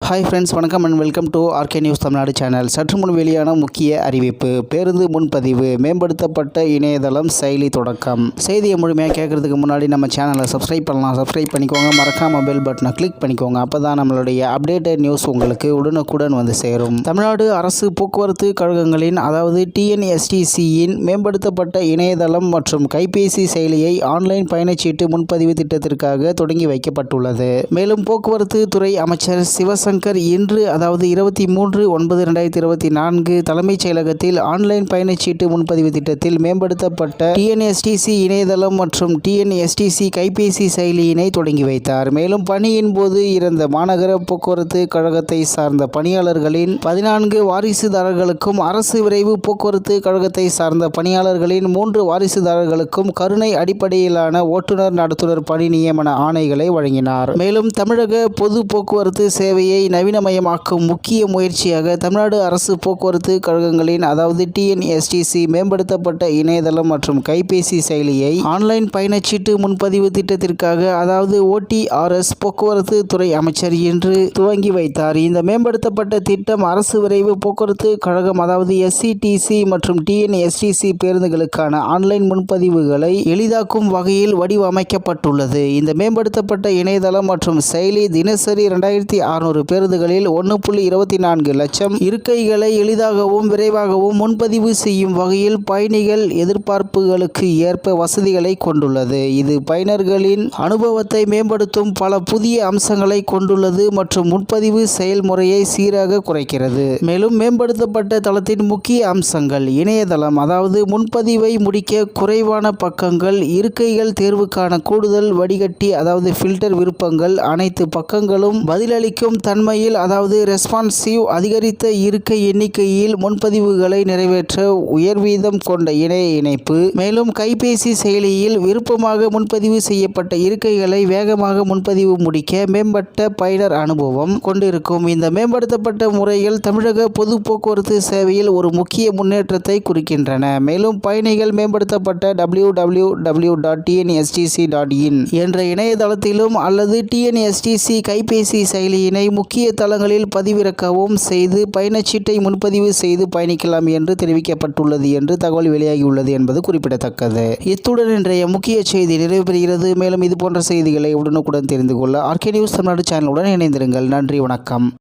Hi friends, வணக்கம் and welcome to RK news Tamil Nadu channel. சற்று முன் வெளியான முக்கிய அறிவிப்பு. பேருந்து முன்பதிவு மேம்படுத்தப்பட்ட இணையதளம் செயலி தொடக்கம். செய்தியை முழுமையாக கேட்கறதுக்கு முன்னாடி நம்ம சேனலை சப்ஸ்கிரைப் பண்ணலாம். சப்ஸ்கிரைப் பண்ணிக்கோங்க. மறக்காம பெல் பட்டனை கிளிக் பண்ணிக்கோங்க. அப்போ தான் நம்மளுடைய அப்டேட்டட் நியூஸ் உங்களுக்கு உடனுக்குடன் வந்து சேரும். தமிழ்நாடு அரசு போக்குவரத்து கழகங்களின் அதாவது டிஎன்எஸ்டிசியின் மேம்படுத்தப்பட்ட இணையதளம் மற்றும் கைபேசி செயலியை ஆன்லைன் பயணச்சீட்டு முன்பதிவு திட்டத்திற்காக தொடங்கி வைக்கப்பட்டுள்ளது. மேலும் போக்குவரத்து துறை அமைச்சர் சிவசங்கர் இன்று அதாவது 23/9/2024 தலைமைச் செயலகத்தில் ஆன்லைன் பயணச்சீட்டு முன்பதிவு திட்டத்தில் மேம்படுத்தப்பட்ட டிஎன்எஸ்டிசி இணையதளம் மற்றும் டிஎன்எஸ்டிசி கைபேசி செயலியினை தொடங்கி வைத்தார். மேலும் பணியின் போது இறந்த மாநகர போக்குவரத்து கழகத்தை சார்ந்த பணியாளர்களின் 14 வாரிசுதாரர்களுக்கும் அரசு விரைவு போக்குவரத்து கழகத்தை சார்ந்த பணியாளர்களின் 3 வாரிசுதாரர்களுக்கும் கருணை அடிப்படையிலான ஓட்டுநர் நடத்துனர் பணி நியமன ஆணைகளை வழங்கினார். மேலும் தமிழக பொது போக்குவரத்து சேவையை நவீனமயமாக்கும் முக்கிய முயற்சியாக தமிழ்நாடு அரசு போக்குவரத்து கழகங்களின் அதாவது டிஎன்எஸ்டிசி மேம்படுத்தப்பட்ட இணையதளம் மற்றும் கைபேசி செயலியை ஆன்லைன் பயணச்சீட்டு முன்பதிவு திட்டத்திற்காக அதாவது OTRS போக்குவரத்து துறை அமைச்சர் இன்று துவங்கி வைத்தார். இந்த மேம்படுத்தப்பட்ட திட்டம் அரசு விரைவு போக்குவரத்து கழகம் அதாவது SCTC மற்றும் டிஎன்எஸ்டிசி பேருந்துகளுக்கான ஆன்லைன் முன்பதிவுகளை எளிதாக்கும் வகையில் வடிவமைக்கப்பட்டுள்ளது. இந்த மேம்படுத்தப்பட்ட இணையதளம் மற்றும் செயலி தினசரி 2600 பேருந்துகளில் 1.24 லட்சம் இருக்கைகளை எளிதாகவும் விரைவாகவும் முன்பதிவு செய்யும் வகையில் பயணிகள் எதிர்பார்ப்புகளுக்கு ஏற்ப வசதிகளை கொண்டுள்ளது. இது பயனர்களின் அனுபவத்தை மேம்படுத்தும் பல புதிய அம்சங்களை கொண்டுள்ளது மற்றும் முன்பதிவு செயல்முறையை சீராக குறைக்கிறது. மேலும் மேம்படுத்தப்பட்ட தளத்தின் முக்கிய அம்சங்கள்: இணையதளம் அதாவது முன்பதிவை முடிக்க குறைவான பக்கங்கள், இருக்கைகள் தேர்வுக்கான கூடுதல் வடிகட்டி அதாவது ஃபில்டர் விருப்பங்கள், அனைத்து பக்கங்களும் பதிலளிக்கும் தன்மையில் அதாவது ரெஸ்பான்சிவ், அதிகரித்த இருக்கை எண்ணிக்கையில் முன்பதிவுகளை நிறைவேற்ற உயர்வீதம் கொண்ட இணைய இணைப்பு. மேலும் கைபேசி செயலியில் விருப்பமாக முன்பதிவு செய்யப்பட்ட இருக்கைகளை வேகமாக முன்பதிவு முடிக்க மேம்பட்ட பயனர் அனுபவம் கொண்டிருக்கும். இந்த மேம்படுத்தப்பட்ட முறைகள் தமிழக பொது போக்குவரத்து சேவையில் ஒரு முக்கிய முன்னேற்றத்தை குறிக்கின்றன. மேலும் பயணிகள் மேம்படுத்தப்பட்ட www.tnstc.in என்ற இணையதளத்திலும் அல்லது டிஎன்எஸ்டிசி கைபேசி செயலியினை முக்கிய தளங்களில் பதிவிறக்கவும் செய்து பயணச்சீட்டை முன்பதிவு செய்து பயணிக்கலாம் என்று தெரிவிக்கப்பட்டுள்ளது என்று தகவல் வெளியாகியுள்ளது என்பது குறிப்பிடத்தக்கது. இத்துடன் இன்றைய முக்கிய செய்தி நிறைவு பெறுகிறது. மேலும் இது போன்ற செய்திகளை உடனுக்குடன் தெரிந்து கொள்ள ஆர்கே நியூஸ் தமிழ்நாடு சேனலுடன் இணைந்திருங்கள். நன்றி, வணக்கம்.